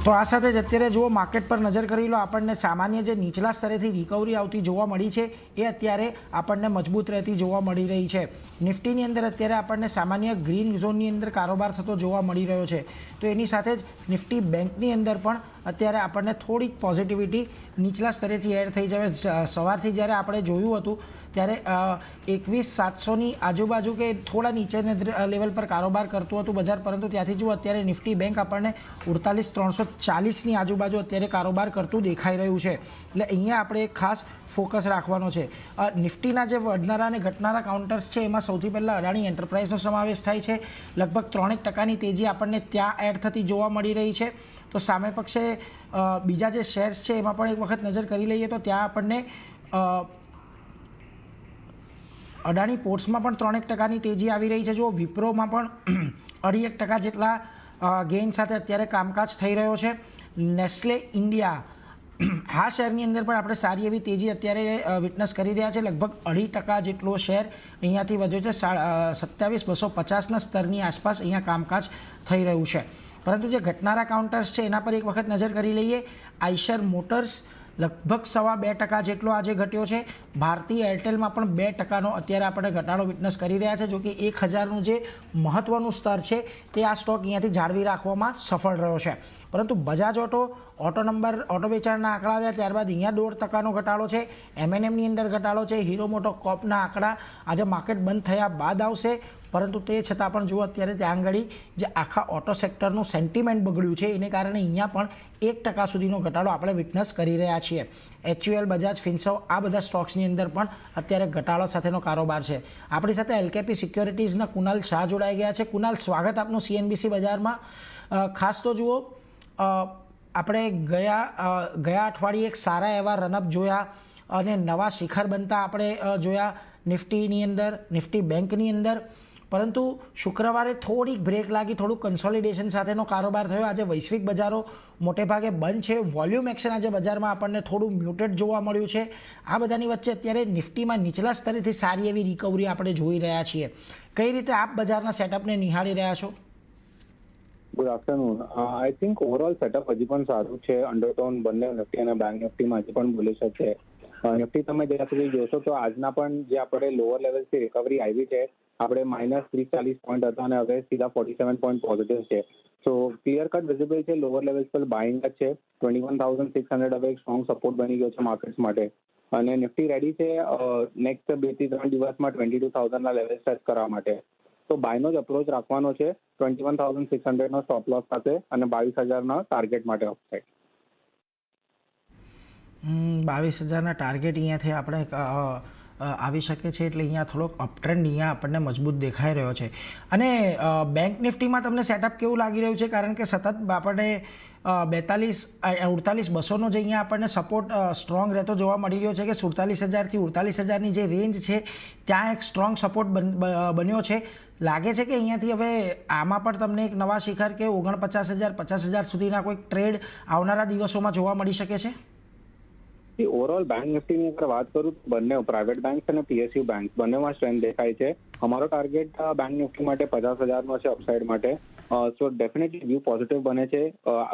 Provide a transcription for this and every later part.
તો આ સાથે જ અત્યારે જુઓ માર્કેટ પર નજર કરી લો, આપણને સામાન્ય જે નીચલા સ્તરેથી રિકવરી આવતી જોવા મળી છે એ અત્યારે આપણને મજબૂત રહેતી જોવા મળી રહી છે. નિફ્ટીની અંદર અત્યારે આપણને સામાન્ય ગ્રીન ઝોનની અંદર કારોબાર થતો જોવા મળી રહ્યો છે. તો એની સાથે જ નિફ્ટી બેંકની અંદર પણ અત્યારે આપણને થોડીક પોઝિટિવિટી નીચલા સ્તરેથી એડ થઈ જાય. સવારથી જ્યારે આપણે જોયું હતું ત્યારે 21,700ની આજુબાજુ કે થોડા નીચેના લેવલ પર કારોબાર કરતું હતું બજાર, પરંતુ ત્યાંથી જુઓ અત્યારે નિફ્ટી બેંક આપણને 48,340ની આજુબાજુ અત્યારે કારોબાર કરતું દેખાઈ રહ્યું છે. એટલે અહીંયા આપણે એક ખાસ ફોકસ રાખવાનો છે. નિફ્ટીના જે વધનારા અને ઘટનારા કાઉન્ટર્સ છે એમાં સૌથી પહેલાં અદાણી એન્ટરપ્રાઇઝનો સમાવેશ થાય છે. લગભગ 3% તેજી આપણને ત્યાં એડ થતી જોવા મળી રહી છે. તો સામે પક્ષે બીજા જે શેર્સ છે એમાં પણ એક વખત નજર કરી લઈએ તો ત્યાં આપણને અદાણી પોર્ટ્સમાં પણ 3% તેજી આવી રહી છે. જો વિપ્રોમાં પણ 2.5% જેટલા ગેઇન સાથે અત્યારે કામકાજ થઈ રહ્યો છે. નેસ્લે ઇન્ડિયા આ શેરની અંદર પણ આપણે સારી એવી તેજી અત્યારે વિટનેસ કરી રહ્યા છે. લગભગ 2% જેટલો શેર અહીંયાથી વધ્યો છે. 27,250ના સ્તરની આસપાસ અહીંયા કામકાજ થઈ રહ્યું છે. પરંતુ જે ઘટનારા કાઉન્ટર્સ છે એના પર એક વખત નજર કરી લઈએ. આઈશર મોટર્સ લગભગ 2.25% જેટલો આજે ઘટ્યો છે. ભારતીય એરટેલમાં પણ 2%નો અત્યારે આપણે ઘટાડો વિટનેસ કરી રહ્યા છે. જો કે 1,000નું જે મહત્ત્વનું સ્તર છે તે આ સ્ટોક અહીંયાથી જાળવી રાખવામાં સફળ રહ્યો છે. પરંતુ બજાજ ઓટો વેચાણના આંકડા આવ્યા ત્યારબાદ અહીંયા 1.5%નો ઘટાડો છે. એમએનએમની અંદર ઘટાડો છે. હીરો મોટો કોર્પના આંકડા આજે માર્કેટ બંધ થયા બાદ આવશે, પરંતુ તે છતાં પણ જુઓ અત્યારે ત્યાં આગળ જે આખા ઓટો સેક્ટરનું સેન્ટિમેન્ટ બગડ્યું છે એને કારણે અહીંયા પણ 1% સુધીનો ઘટાડો આપણે વિટનેસ કરી રહ્યા છીએ. HUL, બજાજ ફિન્સર્વ આ બધા સ્ટોક્સની અંદર પણ અત્યારે ઘટાડો સાથેનો કારોબાર છે. આપણી સાથે એલકેપી સિક્યોરિટીઝના કુનાલ શાહ જોડાઈ ગયા છે. કુનાલ, સ્વાગત આપનું CNBC બજારમાં. ખાસ તો જુઓ, આપણે ગયા અઠવાડિયે એક સારા એવા રનઅપ જોયા અને નવા શિખર બનતા આપણે જોયા નિફ્ટીની અંદર, નિફ્ટી બેંકની અંદર. પરંતુ શુક્રવારે થોડીક બ્રેક લાગી, થોડુંક કન્સોલિડેશન સાથેનો કારોબાર થયો. આજે વૈશ્વિક બજારો મોટેભાગે બંધ છે. વોલ્યુમ એક્શન આજે બજારમાં આપણને થોડું મ્યુટેડ જોવા મળ્યું છે. આ બધાની વચ્ચે અત્યારે નિફ્ટીમાં નીચલા સ્તરેથી સારી એવી રિકવરી આપણે જોઈ રહ્યા છીએ. કઈ રીતે આપ બજારના સેટઅપને નિહાળી રહ્યા છો? Good afternoon. I think overall setup હજી પણ સારું છે. અંડરટોન બંને નિફ્ટી અને બેંક નિફ્ટીમાં હજી પણ બોલી શકે. નિફ્ટી તમે જ્યાં સુધી જોશો તો આજના પણ જે આપણે લોઅર લેવલથી રિકવરી આવી છે, આપણે -340 પોઈન્ટ હતા અને હવે સીધા 47 પોઈન્ટ પોઝિટિવ છે. સો ક્લિયર કટ વિઝિબલ છે. લોઅર લેવલ્સ પર બાઇંગ જ છે. 21,600 હવે એક સ્ટ્રોંગ સપોર્ટ બની ગયો છે માર્કેટ્સ માટે. અને નિફ્ટી રેડી છે નેક્સ્ટ 2 થી 3 દિવસમાં 22,000ના લેવલ સેટ કરવા માટે. તો બાયનો જ અપ્રોચ રાખવાનો છે 21,600નો સ્ટોપ લોસ સાથે અને 22,000ના ટાર્ગેટ માટે અપસાઇડ. 22,000ના ટાર્ગેટ અહીંયાથી આપણે આવી શકે છે. એટલે અહીંયા થોડોક અપટ્રેન્ડ અહીંયા આપણને મજબૂત દેખાઈ રહ્યો છે. અને બેંક નિફ્ટીમાં તમને સેટઅપ કેવું લાગી રહ્યું છે? કારણ કે સતત આપણે 48,200નો જે અહીંયા આપણને સપોર્ટ સ્ટ્રોંગ રહેતો જોવા મળી રહ્યો છે કે 47,000થી 48,000ની જે રેન્જ છે ત્યાં એક સ્ટ્રોંગ સપોર્ટ બન્યો છે. લાગે છે કે અહીંયાથી હવે આમાં પણ તમને એક નવા શિખર કે 49,000, 50,000 સુધીના કોઈક ટ્રેડ આવનારા દિવસોમાં જોવા મળી શકે છે? ઓવરઓલ બેંક નિફ્ટીની અગર વાત કરું તો બંને પ્રાઇવેટ બેંક્સ અને PSU બેંક્સ બંનેમાં સ્ટ્રેન્થ દેખાય છે. અમારો ટાર્ગેટ બેંક નિફ્ટી માટે 50,000નો છે અપસાઇડ માટે. સો ડેફિનેટલી વ્યૂ પોઝિટિવ બને છે.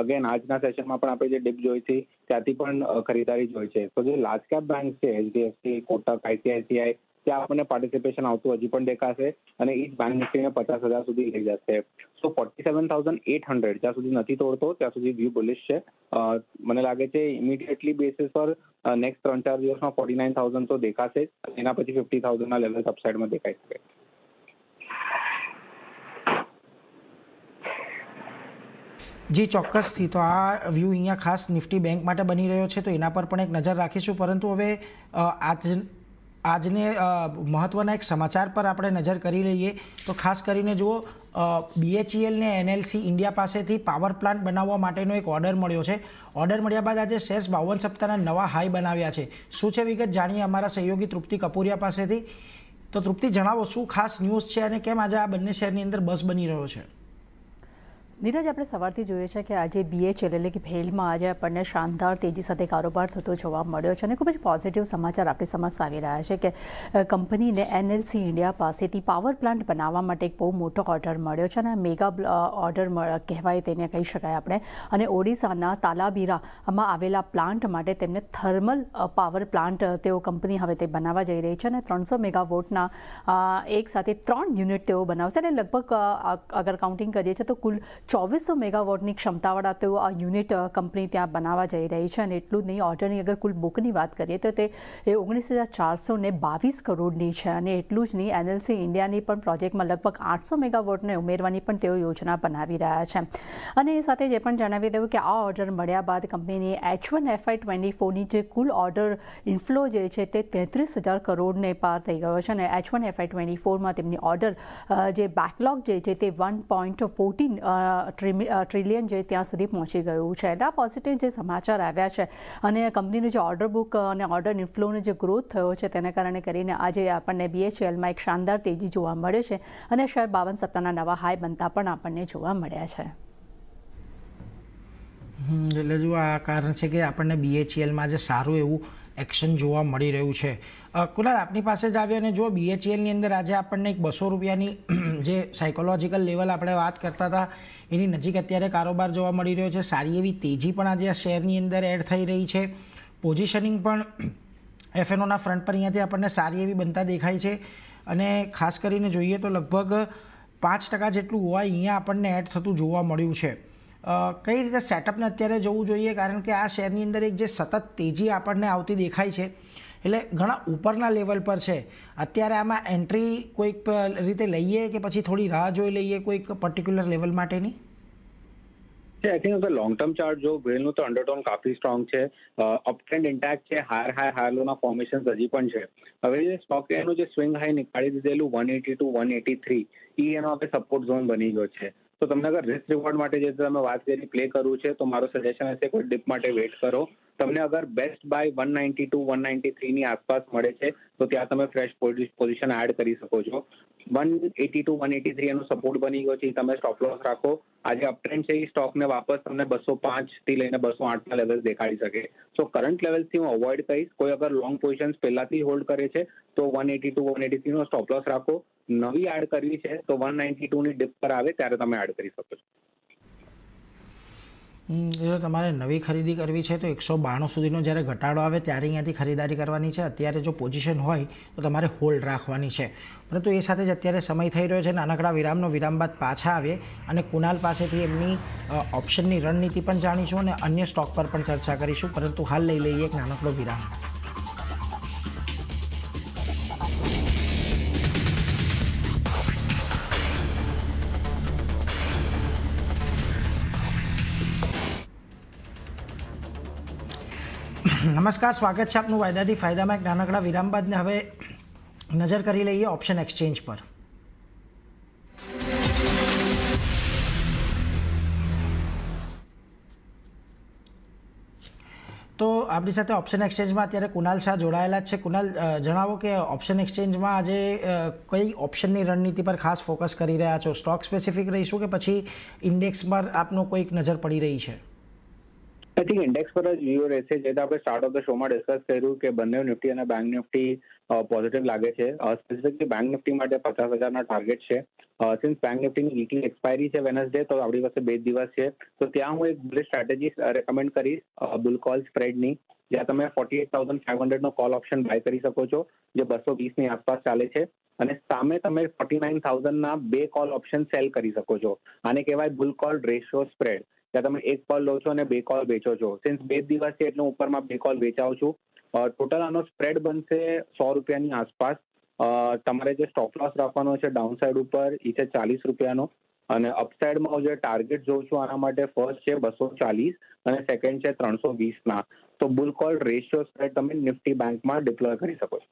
અગેન આજના સેશનમાં પણ આપણે જે ડિપ જોઈ હતી ત્યાંથી પણ ખરીદારી જોઈ છે. તો જે લાર્જ કેપ બેંક છે HDFC, કોટક, ICICI, ત્યાં આપણને પાર્ટિસિપેશન આવતું હજી પણ દેખાશે અને એ જ બેંક નિફ્ટીને 50,000 સુધી લઈ જશે. સો 47,800 જ્યાં સુધી નથી તોડતો ત્યાં સુધી વ્યૂ બુલિશ છે. મને લાગે છે ઇમિડિયેટલી બેસિસ પર નેક્સ્ટ 3-4 દિવસમાં 49,000 તો દેખાશે. એના પછી 50,000ના લેવલ અપસાઇડમાં દેખાઈ શકે. જી ચોક્કસથી. તો આ વ્યૂ અહીંયા ખાસ નિફ્ટી બેંક માટે બની રહ્યો છે, તો એના પર પણ એક નજર રાખીશું. પરંતુ હવે આજને મહત્ત્વના એક સમાચાર પર આપણે નજર કરી લઈએ તો ખાસ કરીને જુઓ, BHEL ને NLC ઇન્ડિયા પાસેથી પાવર પ્લાન્ટ બનાવવા માટેનો એક ઓર્ડર મળ્યો છે. ઓર્ડર મળ્યા બાદ આજે શેર્સ 52 સપ્તાહના નવા હાઈ બનાવ્યા છે. શું છે વિગત જાણીએ અમારા સહયોગી તૃપ્તિ કપૂરિયા પાસેથી. તો તૃપ્તિ, જણાવો શું ખાસ ન્યૂઝ છે અને કેમ આજે આ બંને શેરની અંદર બસ બની રહ્યો છે? નીરજ, આપણે સવારથી જોઈએ છે કે આજે BHL એટલે કે ભેલમાં આજે આપણને શાનદાર તેજી સાથે કારોબાર થતો જોવા મળ્યો છે અને ખૂબ જ પોઝિટિવ સમાચાર આપણી સમક્ષ આવી રહ્યા છે કે કંપનીને NLC ઇન્ડિયા પાસેથી પાવર પ્લાન્ટ બનાવવા માટે એક બહુ મોટો ઓર્ડર મળ્યો છે અને મેગા ઓર્ડર કહેવાય તેને કહી શકાય આપણે. અને ઓડિશાના તાલાબીરામાં આવેલા પ્લાન્ટ માટે તેમને થર્મલ પાવર પ્લાન્ટ તેઓ કંપની હવે તે બનાવવા જઈ રહી છે અને 300 મેગાવોટના એક સાથે 3 યુનિટ તેઓ બનાવશે અને લગભગ અગર કાઉન્ટિંગ કરીએ છીએ તો કુલ 2400 મેગાવોટની ક્ષમતાવાળા તેઓ આ યુનિટ કંપની ત્યાં બનાવવા જઈ રહી છે. અને એટલું જ નહીં, ઓર્ડરની અગર કુલ બુકની વાત કરીએ તો તે 19,422 કરોડની છે. અને એટલું જ નહીં, NLC ઇન્ડિયાની પણ પ્રોજેક્ટમાં લગભગ 800 મેગાવોટને ઉમેરવાની પણ તેઓ યોજના બનાવી રહ્યા છે. અને એ સાથે જે પણ જણાવી દઉં કે આ ઓર્ડર મળ્યા બાદ કંપનીની H1 FY24ની જે કુલ ઓર્ડર ઇન્ફ્લો જે છે તે 33,000 કરોડને પાર થઈ ગયો છે. અને H1 FY24માં તેમની ઓર્ડર જે બેકલોગ જે છે તે 1.14 ટ્રિલિયન જે ત્યાં સુધી પહોંચી ગયું છે. એટલે આ પોઝિટિવ જે સમાચાર આવ્યા છે અને કંપનીનું જે ઓર્ડર બુક અને ઓર્ડર ઇન્ફ્લોનો જે ગ્રોથ થયો છે તેને કારણે કરીને આજે આપણને BHLમાં એક શાનદાર તેજી જોવા મળે છે અને શેર 52-70ના નવા હાઈ બનતા પણ આપણને જોવા મળ્યા છે. એટલે જો આ કારણ છે કે આપણને BHLમાં જે સારું એવું એક્શન જોવા મળી રહ્યું છે. કુનાલ, આપની પાસે જ આવ્યો અને જો BHLની અંદર આજે આપણને એક 200 રૂપિયાની જે સાયકોલોજીકલ લેવલ આપણે વાત કરતા હતા એની નજીક અત્યારે કારોબાર જોવા મળી રહ્યો છે. સારી એવી તેજી પણ આજે આ શેરની અંદર એડ થઈ રહી છે. પોઝિશનિંગ પણ FNOના ફ્રન્ટ પર અહીંયાથી આપણને સારી એવી બનતા દેખાય છે અને ખાસ કરીને જોઈએ તો લગભગ 5% જેટલું હોય અહીંયા આપણને એડ થતું જોવા મળ્યું છે. કઈ રીતે સેટઅપને અત્યારે જોવું જોઈએ, કારણ કે આ શેરની અંદર એક જે સતત તેજી આપણને આવતી દેખાય છે એટલે ઘણા ઉપરના લેવલ પર છે. અત્યારે આમાં એન્ટ્રી કોઈક રીતે લઈએ કે પછી થોડી રાહ જોઈ લઈએ કોઈક પર્ટિક્યુલર લેવલ માટેની? આઈ થિંક અગર લોંગ ટર્મ ચાર્ટ જો વેલનું તો અંડરટોન કાફી સ્ટ્રોંગ છે, અપટ્રેન્ડ ઇન્ટેક્ટ છે, હાયર લોના ફોર્મેશન હજી પણ છે. હવે જે સ્ટોક એનું જે સ્વિંગ હાઈ નીકાળી દીધેલું 180 to 183 એનો આપણે સપોર્ટ ઝોન બની ગયો છે. તો તમને અગર રિસ્ક રિવોર્ડ માટે જે તમે વાત કરી પ્લે કરવું છે તો મારો સજેશન હશે કોઈ ડિપ માટે વેઇટ કરો. તમને અગર બેસ્ટ બાય 190 to 193ની આસપાસ મળે છે તો ત્યાં તમે ફ્રેશ પોઝિશન એડ કરી શકો છો. 180 to 183 એનો સપોર્ટ બની ગયો છે, તમે સ્ટોપ લોસ રાખો. આજે અપટ્રેન્ડ છે એ સ્ટોકને વાપસ તમને 205 થી લઈને 208ના લેવલ દેખાડી શકે. સો કરંટ લેવલથી હું અવોઇડ કરીશ. કોઈ અગર લોંગ પોઝિશન્સ પહેલાથી હોલ્ડ કરે છે તો 180 to 183 નો સ્ટોપ લોસ રાખો. નવી એડ કરવી છે તો 192ની ડિપ પર આવે ત્યારે તમે એડ કરી શકો છો. જો તમારે નવી ખરીદી કરવી છે તો 192 સુધીનો જ્યારે ઘટાડો આવે ત્યારે અહીંયાથી ખરીદારી કરવાની છે. અત્યારે જો પોઝિશન હોય તો તમારે હોલ્ડ રાખવાની છે. પરંતુ એ સાથે જ અત્યારે સમય થઈ રહ્યો છે નાનકડા વિરામ બાદ પાછા આવીએ અને કુનાલ પાસેથી એમની ઓપ્શનની રણનીતિ પણ જાણીશું અને અન્ય સ્ટોક પર પણ ચર્ચા કરીશું. પરંતુ હાલ લઈ લઈએ એક નાનકડો વિરામ. નમસ્કાર, સ્વાગત છે આપનું વાયદાથી ફાયદામાં. એક નાનકડા વિરામ બાદ ને હવે નજર કરી લઈએ ઓપ્શન એક્સચેન્જ પર. તો આપણી સાથે ઓપ્શન એક્સચેન્જમાં અત્યારે કુનાલ શાહ જોડાયેલા જ છે. કુનાલ, જણાવો કે ઓપ્શન એક્સચેન્જમાં આજે કઈ ઓપ્શનની રણનીતિ પર ખાસ ફોકસ કરી રહ્યા છો? સ્ટોક સ્પેસિફિક રહીશું કે પછી ઇન્ડેક્સ પર આપનો કોઈક નજર પડી રહી છે? આઈ થિંક ઇન્ડેક્સ પર જ વ્યૂ રહેશે. જે આપણે સ્ટાર્ટ ઓફ ધ શોમાં ડિસ્કસ કર્યું કે બંને નિફ્ટી અને બેંક નિફ્ટી પોઝિટિવ લાગે છે. સ્પેસિફિકલી બેંક નિફ્ટી માટે 50,000ના ટાર્ગેટ છે. સિન્સ બેંક નિફ્ટીની વીકલી એક્સપાયરી છે વેનસડે, તો આપણી પાસે 2 દિવસ છે. તો ત્યાં હું એક બુલિશ સ્ટ્રેટેજી રેકમેન્ડ કરીશ બુલ કોલ સ્પ્રેડની, જ્યાં તમે 48,500નો કોલ ઓપ્શન બાય કરી શકો છો જે 220ની આસપાસ ચાલે છે. અને સામે તમે 49,000ના 2 કોલ ઓપ્શન સેલ કરી શકો છો. આને કહેવાય બુલ કોલ રેશિયો સ્પ્રેડ, ત્યાં તમે 1 કોલ લો છો અને 2 કોલ વેચો છો. સિન્સ 2 દિવસ છે એટલે ઉપરમાં 2 કોલ વેચાવું છું. ટોટલ આનો સ્પ્રેડ બનશે 100 રૂપિયાની આસપાસ. તમારે જે સ્ટોપ લોસ રાખવાનો છે ડાઉન સાઇડ ઉપર એ છે 40 રૂપિયાનો, અને અપસાઇડમાં હું જે ટાર્ગેટ જોઉં છું આના માટે ફર્સ્ટ છે 240 અને સેકન્ડ છે 320ના. તો બુલ કોલ રેશિયો સ્પ્રેડ તમે નિફ્ટી બેંકમાં ડિપ્લોય કરી શકો છો.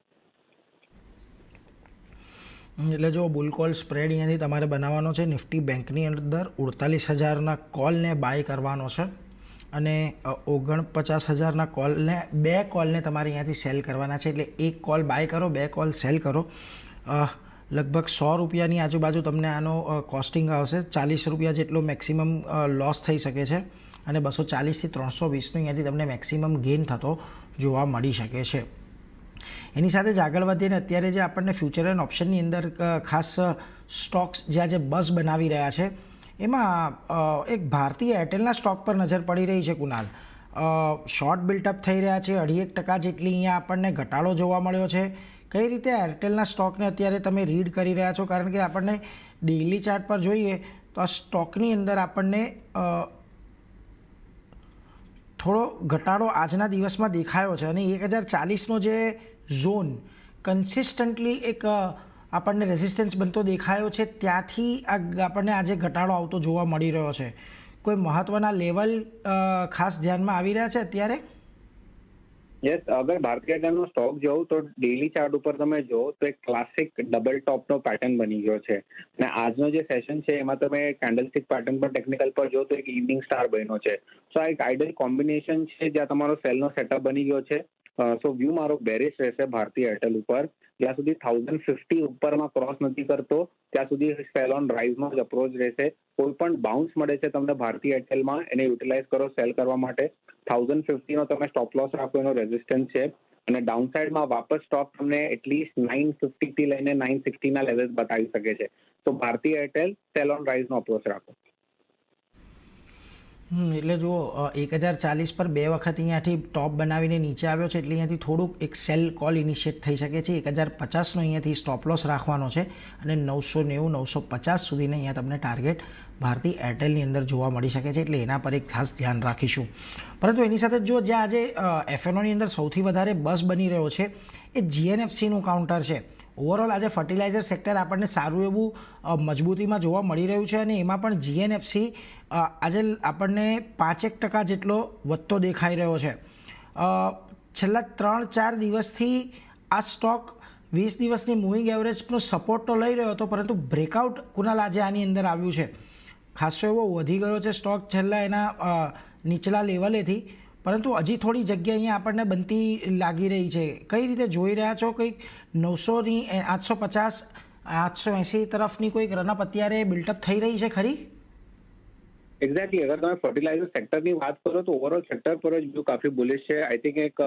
એટલે જો બુલ કોલ સ્પ્રેડ અહીંયાથી તમારે બનાવવાનો છે નિફ્ટી બેંકની અંદર 48,000ના કોલને બાય કરવાનો છે અને 49,000ના કોલને 2 કોલને તમારે અહીંયાથી સેલ કરવાના છે. એટલે 1 કોલ બાય કરો, 2 કોલ સેલ કરો. લગભગ 100 રૂપિયાની આજુબાજુ તમને આનો કોસ્ટિંગ આવશે. 40 રૂપિયા જેટલો મેક્સિમમ લોસ થઈ શકે છે અને 240થી 320નો અહીંયાથી તમને મેક્સિમમ ગેઇન થતો જોવા મળી શકે છે. એની સાથે જ આગળ વધીને અત્યારે જે આપણને ફ્યુચર એન્ડ ઓપ્શનની અંદર ખાસ સ્ટોક્સ જે આજે બસ બનાવી રહ્યા છે એમાં એક ભારતીય એરટેલના સ્ટોક પર નજર પડી રહી છે. કુનાલ, શોર્ટ બિલ્ટઅપ થઈ રહ્યા છે, 2.5% જેટલી અહીંયા આપણને ઘટાડો જોવા મળ્યો છે. કઈ રીતે એરટેલના સ્ટોકને અત્યારે તમે રીડ કરી રહ્યા છો? કારણ કે આપણને ડેઇલી ચાર્ટ પર જોઈએ તો આ સ્ટોકની અંદર આપણને થોડો ઘટાડો આજના દિવસમાં દેખાયો છે અને 1040નો જે ઝોન કન્સિસ્ટન્ટલી એક આપણને રેઝિસ્ટન્સ બનતો દેખાયો છે, ત્યાંથી આપણને આજે ઘટાડો આવતો જોવા મળી રહ્યો છે. કોઈ મહત્ત્વના લેવલ ખાસ ધ્યાનમાં આવી રહ્યા છે અત્યારે? યસ, અગર ભારતીય એરટેલનો સ્ટોક જોઉં તો ડેઇલી ચાર્ટ ઉપર તમે જો તો એક ક્લાસિક ડબલ ટોપનો પેટર્ન બની ગયો છે અને આજનો જે સેશન છે એમાં તમે કેન્ડલસ્ટિક પેટર્ન પર ટેકનિકલ પર જો તો એક ઇવનિંગ સ્ટાર બન્યો છે. સો આ એક આઈડલ કોમ્બિનેશન છે જ્યાં તમારો સેલનો સેટઅપ બની ગયો છે. સો વ્યૂ મારો બેરિશ રહેશે ભારતીય એરટેલ ઉપર. જ્યાં સુધી 1050 ઉપરમાં ક્રોસ નથી કરતો ત્યાં સુધી સેલ ઓન રાઇઝનો જ અપ્રોચ રહેશે. કોઈ પણ બાઉન્સ મળે છે તમને ભારતીય એરટેલમાં એને યુટિલાઇઝ કરો સેલ કરવા માટે. 1050નો તમે સ્ટોપ લોસ રાખો એનો રેઝિસ્ટન્સ છે અને ડાઉનસાઇડમાં વાપસ સ્ટોક તમને એટલીસ્ટ 950 થી લઈને 960ના લેવલ્સ બતાવી શકે છે. તો ભારતીય એરટેલ સેલ ઓન રાઇઝનો અપ્રોચ રાખો. એટલે જુઓ 1040 પર 2 વખત અહીંયાથી ટોપ બનાવીને નીચે આવ્યો છે એટલે અહીંયાથી થોડુંક એક સેલ કોલ ઇનિશિએટ થઈ શકે છે. 1050નો અહીંયાથી સ્ટોપ લોસ રાખવાનો છે અને 990 950 સુધીને અહીંયા તમને ટાર્ગેટ ભારતીય એરટેલની અંદર જોવા મળી શકે છે એટલે એના પર એક ખાસ ધ્યાન રાખીશું. પરંતુ એની સાથે જો જ્યાં આજે એફએનઓની અંદર સૌથી વધારે બસ બની રહ્યો છે એ જીએનએફસીનું કાઉન્ટર છે. ઓવરઓલ આજે ફર્ટિલાઇઝર સેક્ટર આપણને સારું એવું મજબૂતીમાં જોવા મળી રહ્યું છે અને એમાં પણ જીએનએફસી આજે આપણને 5% જેટલો વધતો દેખાઈ રહ્યો છે. છેલ્લા 3-4 દિવસથી આ સ્ટોક 20 દિવસની મૂવિંગ એવરેજનો સપોર્ટ તો લઈ રહ્યો હતો પરંતુ બ્રેકઆઉટ કુનાલ આજે આની અંદર આવ્યું છે. ખાસો એવો વધી ગયો છે સ્ટોક છેલ્લા એના નીચલા લેવલેથી, પરંતુ હજી થોડી જગ્યા અહીંયા આપણને બનતી લાગી રહી છે. કઈ રીતે જોઈ રહ્યા છો? કંઈક 900ની 850 880 તરફની કોઈક રનઅપ અત્યારે બિલ્ટઅપ થઈ રહી છે ખરી? એક્ઝેક્ટલી, અગર તમે ફર્ટિલાઇઝર સેક્ટરની વાત કરો તો ઓવરઓલ સેક્ટર પર જ વ્યૂ કાફી બુલિશ છે. આઈ થિંક એક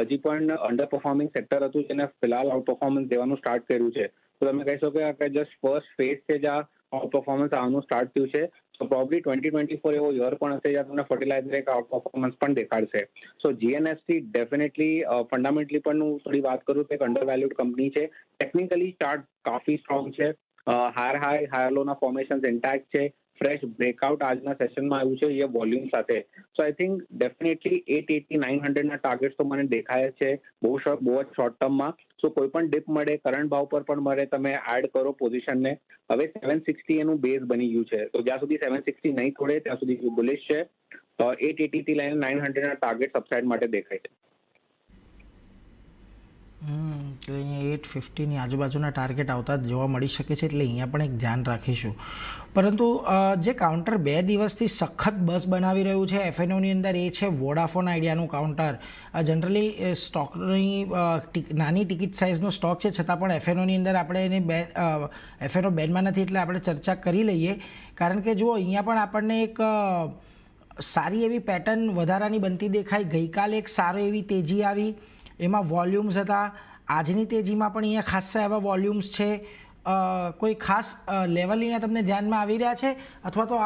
હજી પણ અંડર પરફોર્મિંગ સેક્ટર હતું જેને ફિલહાલ આઉટ પરફોર્મન્સ દેવાનું સ્ટાર્ટ કર્યું છે. તો તમે કહી શકો કે જસ્ટ ફર્સ્ટ ફેઝ છે જ્યાં આઉટ પરફોર્મન્સ આવવાનું સ્ટાર્ટ થયું છે. સો પ્રોબ્લી 2024 એવો યર પણ હશે જ્યાં તમને ફર્ટિલાઇઝર એક આઉટ પરફોર્મન્સ પણ દેખાડશે. સો જીએનએફસી ડેફિનેટલી ફંડામેન્ટલી પણ હું થોડી વાત કરું તો એક અંડર વેલ્યુડ કંપની છે. ટેકનિકલી ચાર્ટ કાફી સ્ટ્રોંગ છે. હાયર હાઈ હાયર લોના ફોર્મેશન ઇન્ટેક્ટ છે. ફ્રેશ બ્રેકઆઉટ આજના સેશનમાં આવ્યું છે એ વોલ્યુમ સાથે. સો આઈ થિંક ડેફિનેટલી 880-900ના ટાર્ગેટ તો મને દેખાય છે બહુ જ શોર્ટ ટર્મમાં. સો કોઈ પણ ડિપ મળે કરંટ ભાવ પર પણ મળે તમે એડ કરો પોઝિશનને. હવે 760 એનું બેઝ બની ગયું છે તો જ્યાં સુધી 760 નહીં તોડે ત્યાં સુધી બુલિશ છે. 880 થી લઈને 900ના ટાર્ગેટ સબસાઇડ માટે દેખાય છે. તો અહીંયા 850ની આજુબાજુના ટાર્ગેટ આવતા જ જોવા મળી શકે છે એટલે અહીંયા પણ એક ધ્યાન રાખીશું. પરંતુ જે કાઉન્ટર 2 દિવસથી સખત બસ બનાવી રહ્યું છે એફએનઓની અંદર એ છે વોડાફોન આઈડિયાનું કાઉન્ટર. જનરલી સ્ટોકની નાની ટિકિટ સાઇઝનો સ્ટોક છે છતાં પણ એફએનઓની અંદર આપણે એને એફએનઓ બેનમાં નથી એટલે આપણે ચર્ચા કરી લઈએ. કારણ કે જુઓ અહીંયા પણ આપણને એક સારી એવી પેટર્ન વધારાની બનતી દેખાઈ. ગઈકાલે એક સારી એવી તેજી આવી, એમાં વોલ્યુમ્સ હતા. આજની તેજીમાં પણ અહીંયા ખાસા એવા વોલ્યુમ્સ છે. કોઈ ખાસ લેવલ અહીંયા તમને ધ્યાનમાં આવી રહ્યા છે અથવા તો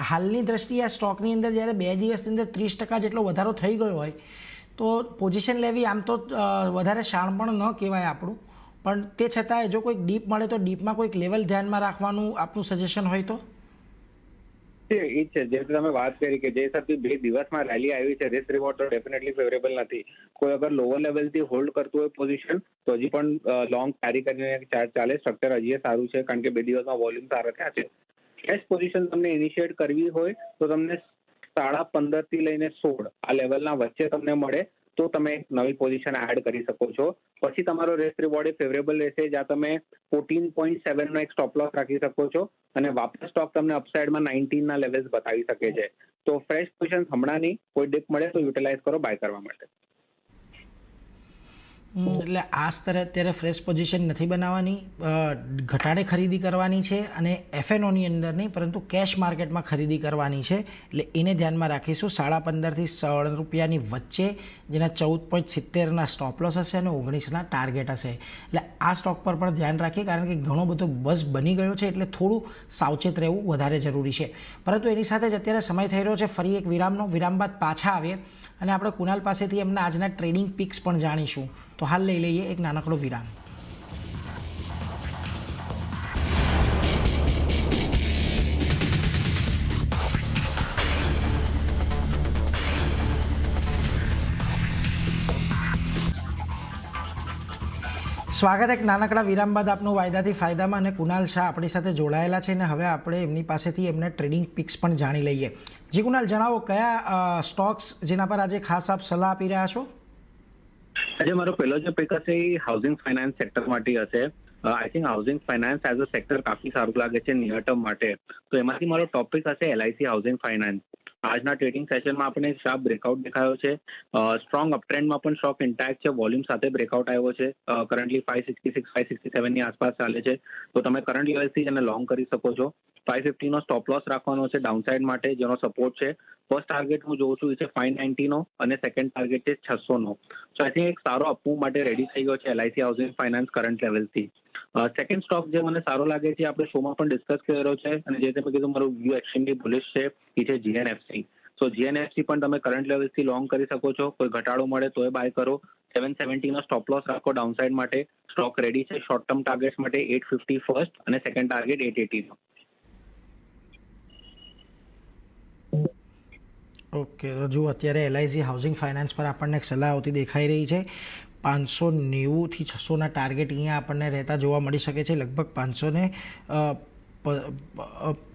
હાલની દ્રષ્ટિએ આ સ્ટોકની અંદર જ્યારે 2 દિવસની અંદર 30% જેટલો વધારો થઈ ગયો હોય તો પોઝિશન લેવી આમ તો વધારે શાણ પણ ન કહેવાય આપણું, પણ તે છતાંય જો કોઈક ડીપ મળે તો ડીપમાં કોઈક લેવલ ધ્યાનમાં રાખવાનું આપનું સજેશન હોય તો? એ છે જે તમે વાત કરી કે જે હિસાબથી 2 દિવસમાં રેલી આવી છે રિસ્ક રિવોર્ડ તો ડેફિનેટલી ફેવરેબલ નથી. કોઈ અગર લોઅર લેવલથી હોલ્ડ કરતું હોય પોઝિશન તો હજી પણ લોંગ કેરી કરીને ચાલે. સ્ટ્રક્ચર હજી સારું છે કારણ કે 2 દિવસમાં વોલ્યુમ સારા થયા છે. કેશ પોઝિશન તમને ઇનિશિએટ કરવી હોય તો તમને 15.5 થી લઈને 16 આ લેવલના વચ્ચે તમને મળે તો તમે એક નવી પોઝિશન એડ કરી શકો છો. પછી તમારો રિસ્ક રિવોર્ડ એ ફેવરેબલ રહેશે જ્યાં તમે 14.7નો એક સ્ટોપ લોસ રાખી શકો છો અને વાપસ સ્ટોક તમને અપસાઇડમાં 19ના લેવલ્સ બતાવી શકે છે. તો ફ્રેશ પોઝિશન હમણાં નહીં, કોઈ ડિપ મળે તો યુટિલાઇઝ કરો બાય કરવા માટે. એટલે આ સ્તરે અત્યારે ફ્રેશ પોઝિશન નથી બનાવવાની, ઘટાડે ખરીદી કરવાની છે અને એફએનઓની અંદર નહીં પરંતુ કેશ માર્કેટમાં ખરીદી કરવાની છે. એટલે એને ધ્યાનમાં રાખીશું. 15.5 થી 16 રૂપિયાની વચ્ચે જેના 14.70ના સ્ટોપ લોસ હશે અને 19ના ટાર્ગેટ હશે. એટલે આ સ્ટોક પર પણ ધ્યાન રાખીએ કારણ કે ઘણો બધો બઝ બની ગયો છે એટલે થોડું સાવચેત રહેવું વધારે જરૂરી છે. પરંતુ એની સાથે જ અત્યારે સમય થઈ રહ્યો છે ફરી એક વિરામનો. વિરામ બાદ પાછા આવીએ અને આપણે કુનાલ પાસેથી એમના આજના ટ્રેડિંગ પિક્સ પણ જાણીશું. તો હાલ લઈ લઈએ એક નાનકડો વિરામ. સ્વાગત એક નાનકડા વિરામ બાદ આપનું વાયદાથી ફાયદામાં. અને કુનાલ શાહ આપણી સાથે જોડાયેલા છે અને હવે આપણે એમની પાસેથી એમને ટ્રેડિંગ પિક્સ પણ જાણી લઈએ. જી કુનાલ, જણાવો કયા સ્ટોક્સ જેના પર આજે ખાસ આપ સલાહ આપી રહ્યા છો? આજે મારો પહેલો જે પિક હશે એ હાઉસિંગ ફાઇનાન્સ સેક્ટર માટે હશે. I think housing finance as a sector કાફી સારું લાગે છે નિયર ટર્મ માટે. તો એમાંથી મારો ટોપિક હશે LIC હાઉસિંગ ફાઇનાન્સ. આજના ટ્રેડિંગ સેશનમાં આપણે શાર્પ બ્રેકઆઉટ દેખાયો છે. સ્ટ્રોંગ અપટ્રેન્ડમાં પણ સ્ટોક ઇન્ટેક્ટ છે. વોલ્યુમ સાથે બ્રેકઆઉટ આવ્યો છે. કરન્ટલી 566 567 ની આસપાસ ચાલે છે. તો તમે કરંટ લેવલથી એને લોંગ કરી શકો છો. 550 નો સ્ટોપ લોસ રાખવાનો છે ડાઉનસાઇડ માટે, જેનો સપોર્ટ છે. ફર્સ્ટ ટાર્ગેટ હું જોઉં છું એ છે 590 નો અને સેકન્ડ ટાર્ગેટ છે 600 નો. સો આઈ થિંક એક સારો અપમૂવ માટે રેડી થઈ ગયો છે LIC હાઉસિંગ ફાઇનાન્સ કરંટ લેવલથી. સેકન્ડ સ્ટોક જે મને સારો લાગે છે, આપણે શોમાં પણ ડિસ્કસ કર્યો છે અને જે તમે કીધું મારું વ્યૂ એક્સ્ટ્રીમલી બુલિશ છે, એ છે GNFC. સો GNFC પણ તમે કરંટ લેવલથી લોંગ કરી શકો છો. કોઈ ઘટાડો મળે તો એ બાય કરો. 770 નો સ્ટોપ લોસ રાખો ડાઉનસાઇડ માટે. સ્ટોક રેડી છે શોર્ટ ટર્મ ટાર્ગેટ્સ માટે 850 ફર્સ્ટ અને સેકન્ડ ટાર્ગેટ 880 નો. ઓકે, તો જુઓ અત્યારે LIC હાઉસિંગ ફાઇનાન્સ પર આપણને એક સલાહ આવતી દેખાઈ રહી છે. 590 થી 600ના ટાર્ગેટ અહીંયા આપણને રહેતા જોવા મળી શકે છે. લગભગ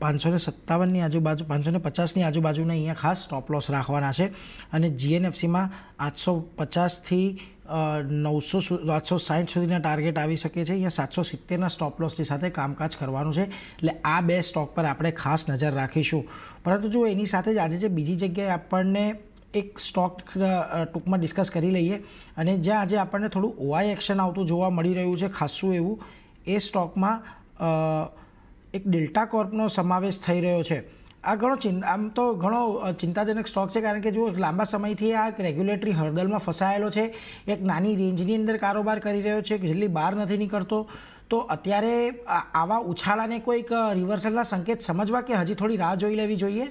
557ની આજુબાજુ, 550ની આજુબાજુના અહીંયા ખાસ સ્ટોપ લોસ રાખવાના છે. અને GNFCમાં 850થી 860 સુધીના ટાર્ગેટ આવી શકે છે. અહીંયા 770ના સ્ટોપ લોસની સાથે કામકાજ કરવાનું છે. એટલે આ બે સ્ટોક પર આપણે ખાસ નજર રાખીશું. પરંતુ જો એની સાથે જ આજે જે બીજી જગ્યાએ આપણને એક સ્ટોક ટૂંકમાં ડિસ્કસ કરી લઈએ અને જ્યાં આજે આપણને થોડું OI એક્શન આવતું જોવા મળી રહ્યું છે ખાસું એવું, એ સ્ટોકમાં એક ડેલ્ટા કોર્પનો સમાવેશ થઈ રહ્યો છે. આ આમ તો ઘણો ચિંતાજનક સ્ટોક છે કારણ કે જો લાંબા સમયથી આ એક રેગ્યુલેટરી હર્ડલમાં ફસાયેલો છે, એક નાની રેન્જની અંદર કારોબાર કરી રહ્યો છે, જલ્દી બહાર નથી નીકળતો. તો અત્યારે આવા ઉછાળાને કોઈક રિવર્સલના સંકેત સમજવા કે હજી થોડી રાહ જોઈ લેવી જોઈએ?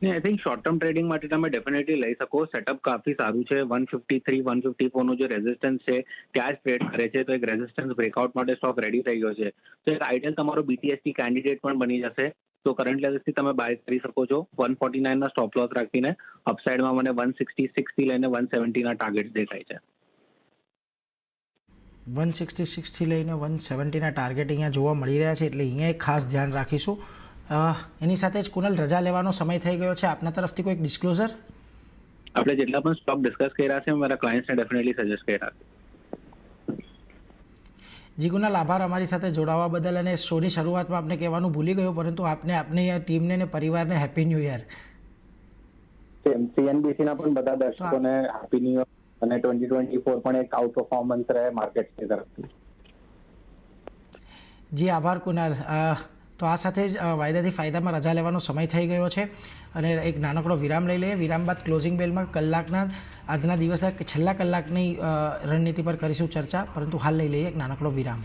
I think short term trading માટે તમે ડેફિનેટલી લઈ શકો. સેટઅપ કાફી સારું છે. 153 154 નું જે રેઝિસ્ટન્સ છે ત્યાં જ ટ્રેડ કરે છે. તો એક રેઝિસ્ટન્સ બ્રેકઆઉટ માટે સ્ટોક રેડી થઈ ગયો છે. તો એક આઈડિયલ તમારો BTST કેન્ડિડેટ પણ બની જશે. તો કરંટ લેવલથી તમે બાય કરી શકો છો. 149 ના સ્ટોપ લોસ રાખીને અપસાઇડમાં મને 166 થી લઈને 170 ના ટાર્ગેટ દેખાય છે. 166 થી લઈને 170ના ટાર્ગેટ અહીંયા જોવા મળી રહ્યા છે. એટલે અહીંયા એક ખાસ ધ્યાન રાખીશું. એની સાથે જ કુનાલ, રજા લેવાનો સમય થઈ ગયો છે. આપના તરફથી કોઈક ડિસ્ક્લોઝર? આપણે જેટલા પણ સ્ટોક ડિસ્કસ કર્યા છે મારા ક્લાયન્ટ્સને ડેફિનેટલી સજેસ્ટ કર્યા છે. જી કુનાલ, આભાર અમારી સાથે જોડાવા બદલ. અને શોની શરૂઆતમાં આપને કહેવાનું ભૂલી ગયો, પરંતુ આપને આપની ટીમને અને પરિવારને હેપી ન્યૂ યર. CNBC ના પણ બધા દર્શકોને હેપી ન્યૂ યર અને 2024 પણ એક આઉટ પરફોર્મન્સ રહે માર્કેટની તરફથી. જી આભાર કુનાલ. તો આ સાથે જ વાયદાથી ફાયદામાં રજા લેવાનો સમય થઈ ગયો છે અને એક નાનકડો વિરામ લઈ લઈએ. વિરામ બાદ ક્લોઝિંગ બેલમાં કલાકના આજના દિવસના છેલ્લા કલાકની રણનીતિ પર કરીશું ચર્ચા, પરંતુ હાલ લઈ લઈએ એક નાનકડો વિરામ.